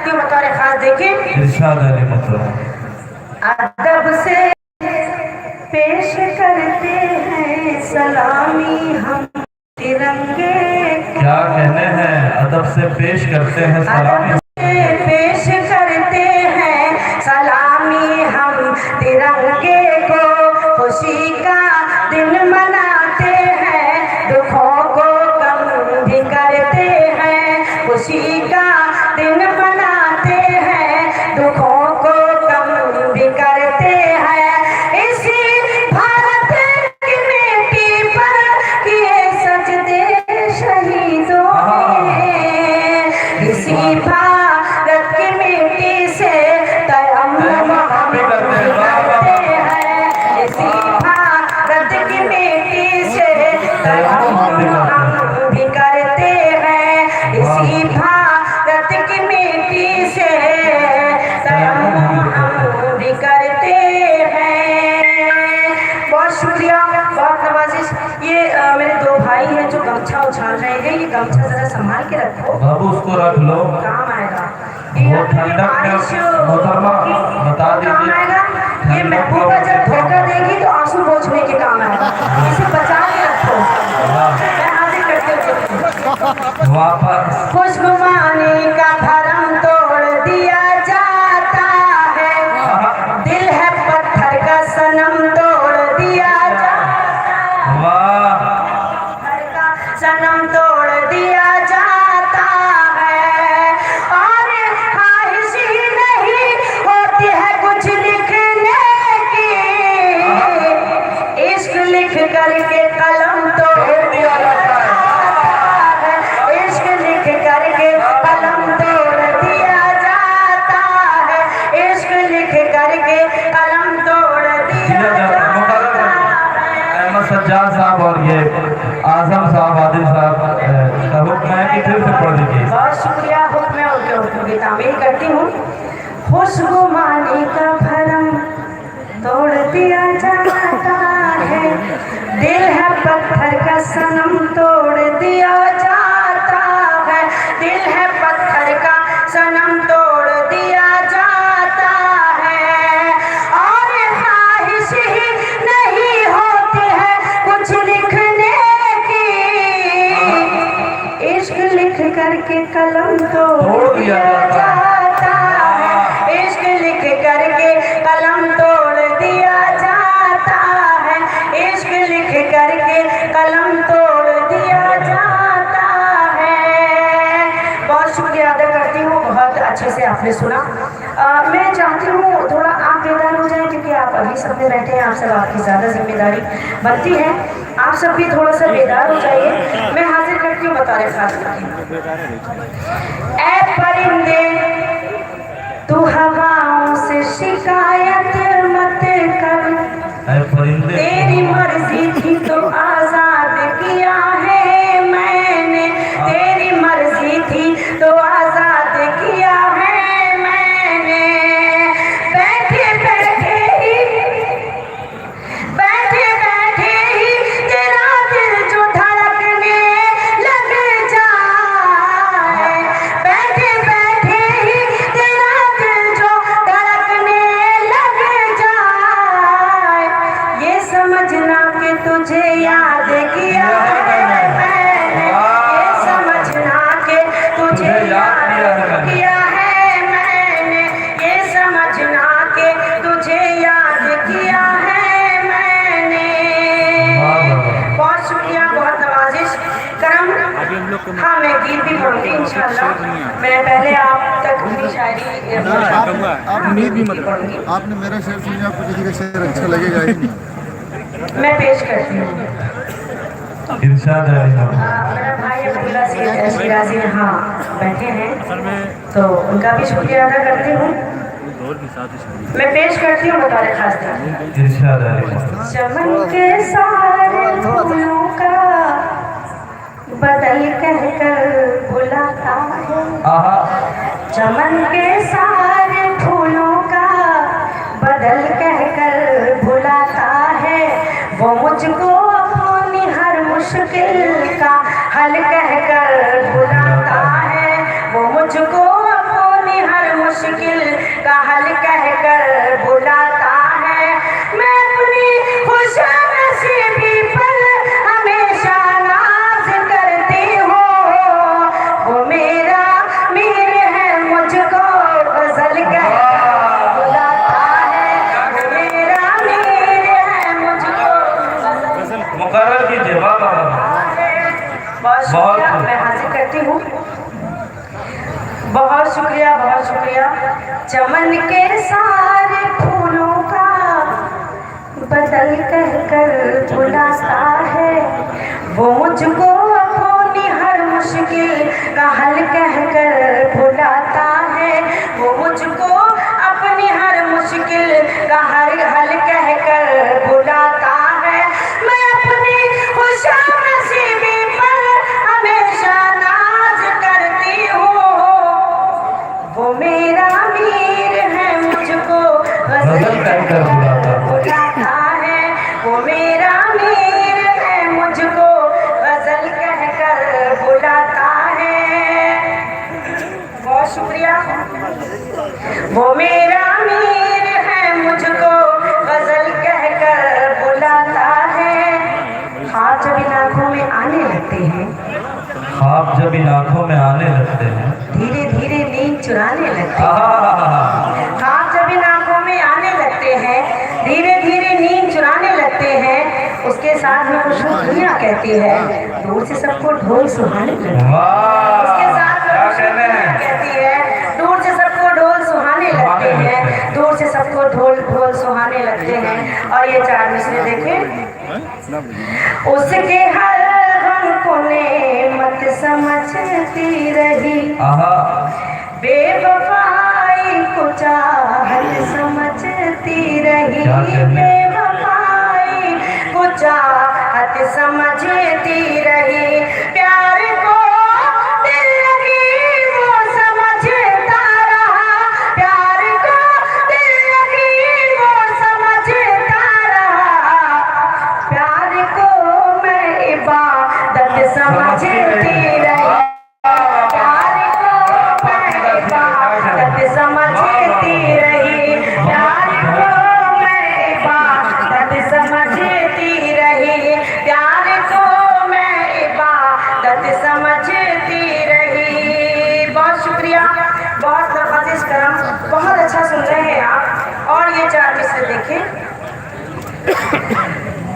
करती हूँ बतौर खास। देखिए इरशाद है मतलब अदब से पेश करते हैं सलामी हम तिरंगे को। क्या कहने हैं? अदब से पेश करते हैं सलामी, अदब से पेश करते हैं सलामी हम तिरंगे को। खुशी का दिन मनाते हैं, दुखों को कम भी करते हैं। खुशी का दिन मनाते हैं, दुखों को कम भी करते हैं। इसी भारत की मिट्टी पर किए सजदे शहीदों ने, इसी भारत की मिट्टी से तयम्मुम हम भी करते हैं। इसी भारत की मिट्टी से तयम्मुम हम भी करते हैं। इसी भारत की मिट्टी से तयम्मुम हम भी करते हैं। बहुत शुक्रिया, बहुत नवाजिश। ये मेरे दो भाई हैं जो गमछा उछाल रहे हैं। ये गमछा जरा संभाल के रखो, बाबू उसको रख लो, काम आएगा। वो ठंडक में मोहतरमा बता काम दीजिए। आएगा। ये महबूबा जब धोखा देगी तो आंसू पोंछने के काम आएगा। इसे बचा के रखो। मैं हाजिर करके रखती हूँ। वापस खुशगुमानी का भरम तोड़ दिया जाता है, दिल है पत्थर का सनम तोड़ दिया जाता है। वाह पत्थर का सनम तोड़ दिया जाता है। और ख्वाहिश ही नहीं होती है कुछ लिखने की, इश्क लिख करके कलम तोड़ दिया जाता है। इश्क लिख करके कलम तोड़ दिया जाता है। इश्क लिख करके कलम तोड़ दिया जाता है। अहमद सज्जाद साहब और ये आजम साहब, आदिल साहब का हुक्म है कि फिर से पढ़ दीजिए। बहुत शुक्रिया। हुक्म में उनके हुक्म की तामील करती हूँ। खुशगुमानी का भरम तोड़ दिया जाता है, दिल है पत्थर का सनम तोड़ दिया जाता है। दिल है पत्थर का सनम तोड़ दिया जाता है। और ख्वाहिश ही नहीं होती है कुछ लिखने की, इश्क लिख करके कलम तोड़ दिया जाता है। इश्क लिख करके कलम तोड़ दिया जाता है। इश्क लिख करके कलम तोड़ दिया जाता है। बहुत शुक्रिया अदा करती हूँ, बहुत अच्छे से आपने सुना। मैं चाहती हूँ थोड़ा आप बेदार हो जाएं, क्योंकि आप अभी सब में बैठे हैं, आप सब आपकी ज़्यादा जिम्मेदारी बनती है। आप सब भी थोड़ा सा बेदार हो जाइए। मैं हाजिर करती हूँ बतौर खास। ऐ परिंदे तू हवाओं से शिकायत मत कर, ऐ परिंदे तेरी मर्जी थी तो आजाद किया है मैंने। तेरी मर्जी थी तो आजाद किया है मैंने। बैठे बैठे ही तेरा दिल जो धड़कने लग जाए। बैठे बैठे ही तेरा दिल जो धड़कने लग जाए, ये समझना कि तुझे याद किया है मैंने। ये समझना कि तुझे याद किया है मैंने। ये समझना कि तुझे याद किया है मैंने। बहुत शुक्रिया, बहुत नवाजिश करम। हाँ, मैं गीत भी पढ़ूंगी इंशाल्लाह। मैं पहले आप तक अपनी शायरी आप उम्मीद भी मत करो, आपने मेरा शेर सुनिए, आपको किसी का शेर अच्छा लगेगा ही नहीं। मैं पेश करती हूँ। इरशाद है। मेरा भाई अब्दुल्ला शिराजी यहाँ बैठे हैं, तो उनका भी शुक्रिया अदा करती हूँ। मैं पेश करती हूँ बतौर खास। इरशाद है। चमन के सारे फूलों का बदल कहकर बुलाता है। आहा चमन के सारे फूलों का बदल कहकर बुलाता है। वो मुझको अपनी हर मुश्किल का हल कहकर बुलाता है। वो मुझको अपनी हर मुश्किल का हल कहकर बुलाता है। मैं अपनी खुशनसीबी पर हमेशा नाज करती हूँ, वो मेरा मीर है मुझको गजल कहकर बुलाता है, वो मेरा मीर है मुझको गजल। मुकर्रर कीजिए। वाह वाह वाह। बहुत शुक्रिया, मैं हाजिर करती हूँ। बहुत शुक्रिया, बहुत शुक्रिया। चमन के सारे फूलों का बदल कहकर बुलाता है, वो मुझको अपनी हर मुश्किल का हल कहकर बुलाता है, वो मुझको अपनी हर मुश्किल का हल कहकर बुलाता है। मैं अपनी खुशनसीबी पर हमेशा नाज करती हूँ, वो मेरा मीर है मुझको गजल कहकर बुलाता है, वो मेरा मीर है मुझको गजल कहकर बुलाता है। बहुत शुक्रिया। वो मेरा मीर है मुझको गजल कहकर बुलाता है। ख्वाब जब इन आँखों में आने लगते हैं, ख्वाब जब इन आंखों में आने लगते हैं, धीरे धीरे नींद चुराने लगते हैं। आहा, ख्वाब जब इन आँखों में आने लगते हैं, धीरे धीरे नींद चुराने लगते हैं, उसके साथ में कुछ दुनिया कहती है, दूर से सबको ढोल सुहाने लगते हैं। वाह उसके साथ में क्या कुछ कहते दुनिया हैं। कहती है, दूर से सबको ढोल सुहाने लगते हैं, दूर से सबको ढोल सुहाने लगते हैं। और ये चार मिसरे देखें। उसके हर गम को नेमत समझती रही, आहा, बेवफाई को चाहत समझती रही, क्या कहने? बेवफाई को चाहत समझती रही, प्यार को दिल लगी वो समझता रहा, प्यार को दिल लगी वो समझता रहा, प्यार को मैं इबादत समझती रही, प्यार को मैं इबादत समझती रही, प्यार को मैं इबादत समझती रही, प्यार को मैं इबादत समझती रही। बहुत शुक्रिया, बहुत नवाजिश करम, बहुत अच्छा सुन रहे हैं आप। और ये चार मिसरे देखें।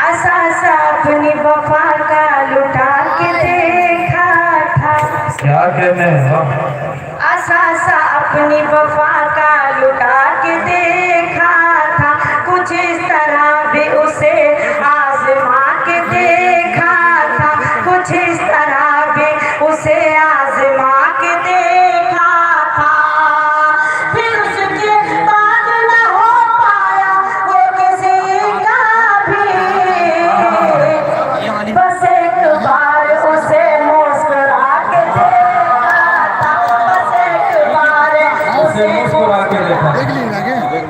असासा अपनी वफा का लुटा के देखा था, क्या कहने हैं। वाह, असासा अपनी वफा का लुटा के देखा था, कुछ इस तरह भी उसे आजमा के देखा था, कुछ इस तरह भी उसे आजमा के देखा था, फिर उसके बाद न हो पाया वो किसी का भी, बस एक बार उसे मुस्कुरा के देखा था, बस एक बार उसे मुस्कुरा के देखा। देख लीजिए आगे।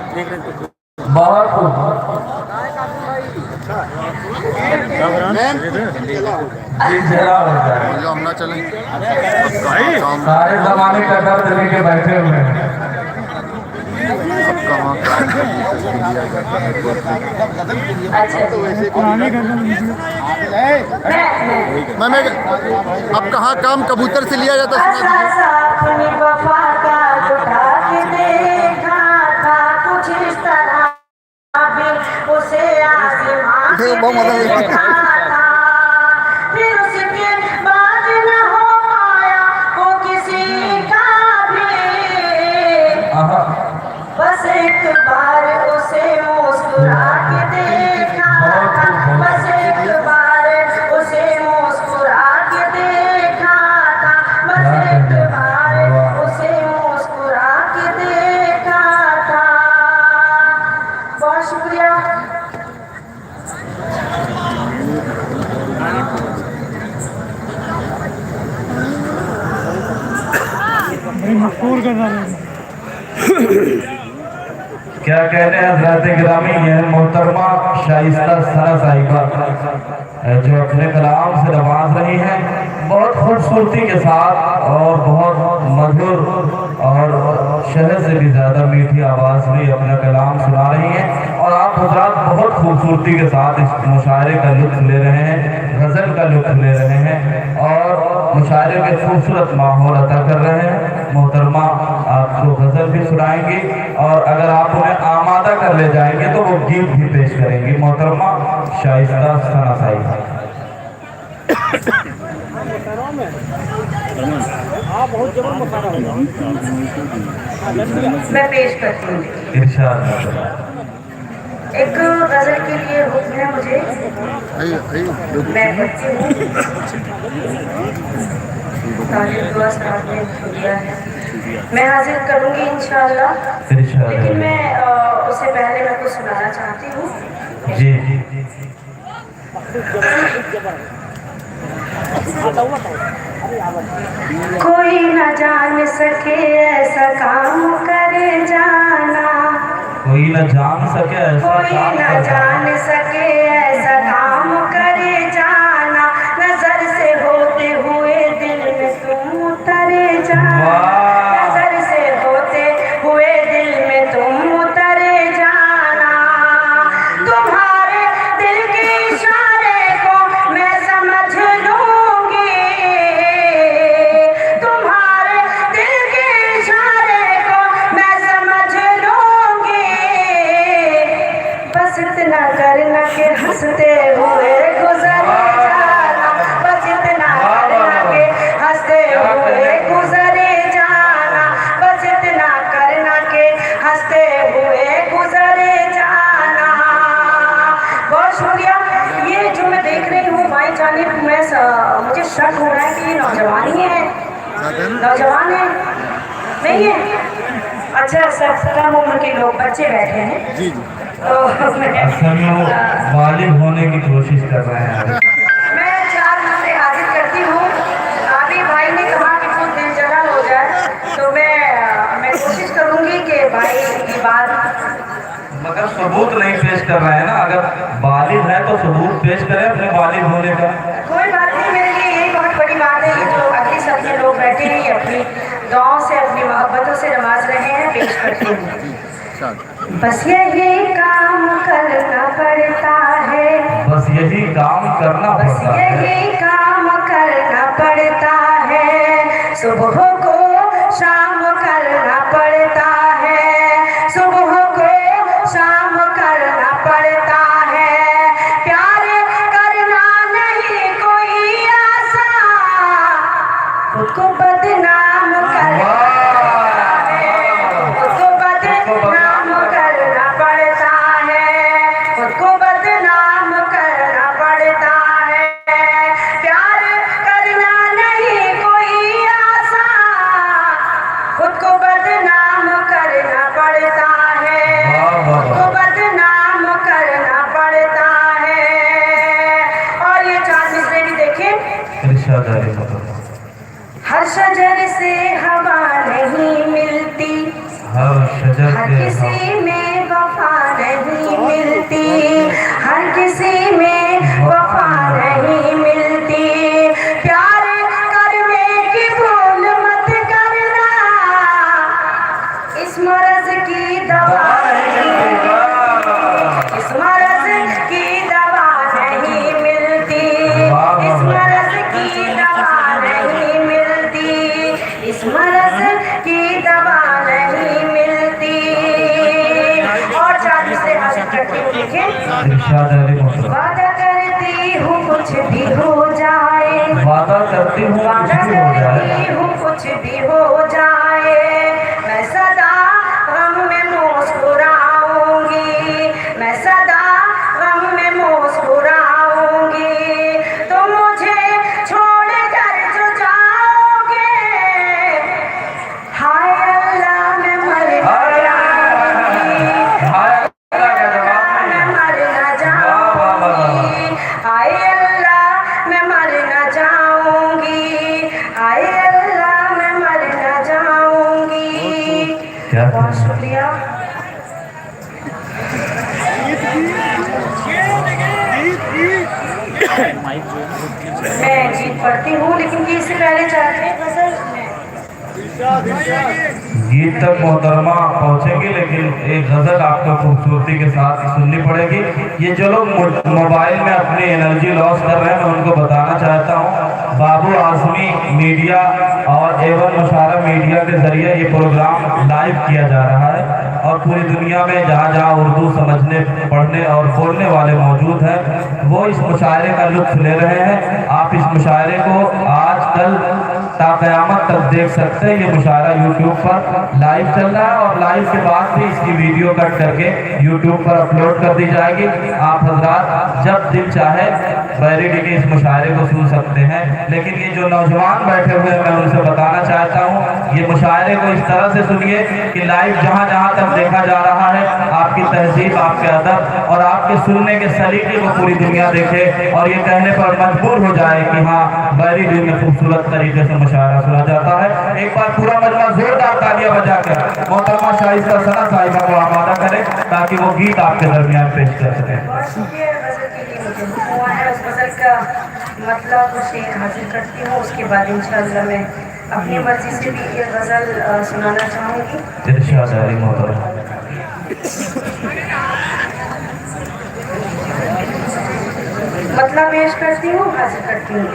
बहुत खूब। मैम जी, जरा हो जाए। जो हम ना चलें काम सारे जमाने का दर्द लेके बैठे हुए हैं। अब कहाँ काम दिया जाता है। मैम अब कहाँ काम कबूतर से लिया जाता है, सुना दीजिए। असासा अपनी वफा का लुटा के देखा था, कुछ इस तरह भी उसे आसमां से बहुत मजा आया। देखा था, फिर उसके बाद न हो पाया वो किसी का भी, आहा, बस एक बार उसे मुस्कुरा के देखा था, बस एक बार उसे मुस्कुरा के देखा था, बस एक बार उसे मुस्कुरा के देखा था। बहुत शुक्रिया। क्या कहने हैं हज़रात गिरामी है मोहतरमा शाइस्ता सना साहिबा जो अपने कलाम से नवाज रही हैं बहुत खूबसूरती के साथ और बहुत मधुर और शहद से भी ज़्यादा मीठी आवाज़ में अपना कलाम सुना रही हैं और आप हजरात बहुत खूबसूरती के साथ इस मुशायरे का लुत्फ़ ले रहे हैं, गज़ल का लुत्फ़ ले रहे हैं और मुशायरे के खूबसूरत माहौल अता कर रहे हैं। मोहतरमा आपको गज़ल भी सुनाएंगी और अगर आप उन्हें आमादा कर ले जाएंगे तो वो गीत भी पेश करेंगी। मोहतरमा शाइस्ता सना साहिबा। मैं पेश करती हूँ। इरशाद। एक गजल के लिए हुक्म है मुझे, आइए आइए मैं बच्ची हूँ। तालिब दुआ साहब ने दिया है, मैं हाजिर करूँगी इंशाअल्लाह। इरशाद। लेकिन मैं उससे पहले मैं कुछ सुनाना चाहती हूँ। जी कोई न जान सके ऐसा काम करे जाना, कोई न जान सके ऐसा कोई काम न करना। जान सके ऐसा काम करे जाना, नजर से होते हुए दिल में तुम उतरे जाना, वाह। नजर से होते हुए दिल में तुम उतरे जाना। तुम्हारे दिल के इशारे को मैं समझ लूंगी, तुम्हारे दिल के इशारे को मैं समझ लूंगी। बस इतना करना कि हंसते हुए गुजरे जाना, बस इतना करना कि हंसते हुए गुजरे जाना, बस इतना करना कि हंसते हुए गुजरे जाना। बहुत शुक्रिया। ये जो मैं देख रही हूँ भाई जाने मुझे शक हो रहा है कि ये नौजवान ही है, नौजवान है नहीं है? अच्छा, सब कम उम्र के लोग बच्चे बैठे हैं जी जी तो असल में वो बालिग होने की कोशिश कर रहे हैं। मैं 4 नंबरें हाजिर करती हूँ। अभी भाई ने कहा कि कुछ दिल जला हो जाए तो मैं कोशिश करूँगी कि भाई की बात, मगर सबूत नहीं पेश कर रहे हैं ना। अगर बालिग है तो सबूत पेश करें अपने बालिग होने का। कोई बात नहीं, मेरे लिए यही बहुत बड़ी बात है। जो अगले सपने लोग बैठे हैं अपनी दुआओं से अपनी मोहब्बतों से नवाज रहे हैं, पेश करती हूँ। बस यही काम करना पड़ता है, बस यही काम करना बस पड़ता है। यही काम करना पड़ता है, सुबह को शाम करना पड़ता है, सुबह को शाम करना पड़ता है। प्यार करना नहीं कोई आसान, खुद को बदनाम करना है, खुद को बदनाम करना पड़ता है, खुद को बदनाम करना पड़ता है। प्यार करना नहीं कोई आसान, खुद को बदनाम करना पड़ता है, खुद को बदनाम करना पड़ता है। और ये 4 मिसरे भी देखें। इरशाद अली मोहतरमा। हर शजर से हवा नहीं मिलती, हर शजर हर के किसी में वफा नहीं मिलती, हर किसी में वफा नहीं मिलती। प्यार करने की भूल मत करना, इस मर्ज की दवा नहीं, इस मर्ज की दवा नहीं मिलती, इस मर्ज की दवा नहीं मिलती, इस मर्ज की दवा नहीं मिलती। और 4 मिसरे हासिल करती हूँ, देखें। इरशाद अली मोहतरमा। वादा करती हूँ कुछ भी हो जाए, वादा करती हूँ कुछ वादा भी हो जाए, करती हूँ कुछ भी हो जाए, मैं सदा गम में मुस्कुराऊंगी, मैं सदा गम में मुस्कुराऊंगी। तुम मुझे छोड़ कर जो जाओगे, हाय अल्लाह मैं मर जाऊंगी, हाय अल्लाह का जवाब मैं नहीं। मर न जाऊंगी, हाय अल्लाह मैं मर न जाऊंगी, हाय अल्लाह मैं मर न जाऊंगी। क्या बहुत शुक्रिया। मैं गीत पढ़ती हूँ, लेकिन गीत से पहले चाहते हैं गजल में। गीत तक मोहतरमा पहुंचेंगे, लेकिन एक गज़ल आपको खूबसूरती के साथ सुननी पड़ेगी। ये जो लोग मोबाइल में अपनी एनर्जी लॉस कर रहे हैं, मैं उनको बताना चाहता हूँ, बाबू आज़मी मीडिया और एवन मुशारा मीडिया के ज़रिए ये प्रोग्राम लाइव किया जा रहा है और पूरी दुनिया में जहाँ जहाँ उर्दू समझने, पढ़ने और बोलने वाले मौजूद हैं, वो इस मुशायरे का लुत्फ़ ले रहे हैं। आप इस मुशायरे को आज कल ता क़यामत तक देख सकते हैं। ये मुशायरा यूट्यूब पर लाइव चल रहा है और लाइव के बाद भी इसकी वीडियो कट करके यूट्यूब पर अपलोड कर दी जाएगी। आप हजरात जब दिल चाहे बैरिडी के इस मुशायरे को सुन सकते हैं। लेकिन ये जो नौजवान बैठे हुए हैं, मैं उनसे बताना चाहता हूँ, ये मुशायरे को इस तरह से सुनिए कि लाइव जहाँ जहाँ तक देखा जा रहा है, आपकी तहजीब, आपके अदब और आपके सुनने के सलीके को पूरी दुनिया देखे और ये कहने पर मजबूर हो जाए कि हाँ, बैरिडी में खूबसूरत तरीके से मुशायरा सुना जाता है। एक बार पूरा मजमा जोरदार तालियां बजाकर मोहतरमा शाइस्ता सना साहिबा को आमादा करें ताकि वो गीत आपके दरमियान पेश कर सकें। उस गज़ल का मतलब शेर हासिल करती हूँ, उसके बाद इंशाअल्लाह मैं अपनी मर्जी से भी ये गज़ल सुनाना चाहूँगी। इरशाद है मोहतरमा। मतलब पेश करती हूँ, हासिल करती हूँ।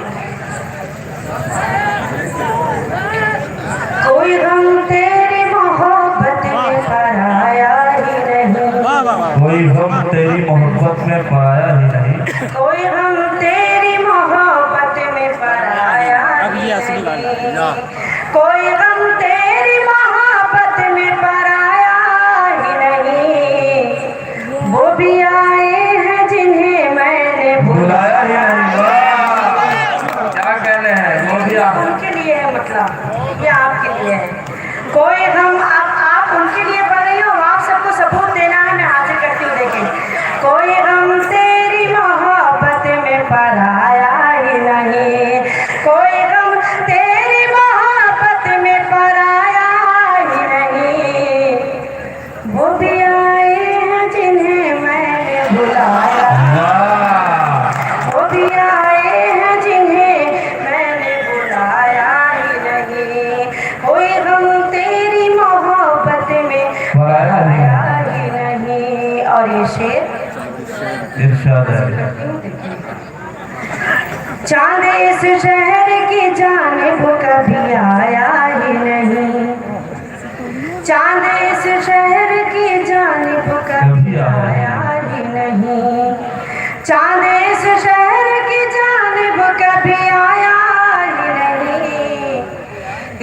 कोई गम तेरी मोहब्बत में पराया ही नहीं, कोई गम तेरी मोहब्बत में पाया ही नहीं, कोई गम तेरी मोहब्बत में पराया ही नहीं, कोई गम तेरी मोहब्बत में पराया ही नहीं, वो भी आए हैं जिन्हें मैंने बुलाया ही नहीं। क्या कहने हैं, वो भी उनके लिए है, मतलब ये आपके लिए है। कोई गम आप उनके लिए पढ़ रही हो, आप सबको सबूत देना है, मैं हाजिर करती हूँ। देखें, कोई गम तेरी मोहब्बत में पराया ही नहीं, कोई गम तेरी मोहब्बत में पराया ही नहीं, वो भी आए हैं जिन्हें मैंने बुलाया, वो भी आए हैं जिन्हें मैंने बुलाया ही नहीं, कोई गम तेरी मोहब्बत में पराया ही नहीं। और ये शेर इरशाद है। चांद इस शहर की जानिब कभी आया ही नहीं, चांद इस शहर की जानिब कभी आया ही नहीं, चांद इस शहर की जानिब कभी आया ही नहीं,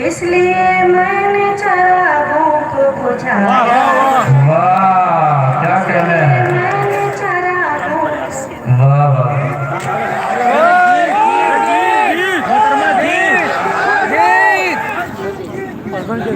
इसलिए मैंने चरागों को बुझाया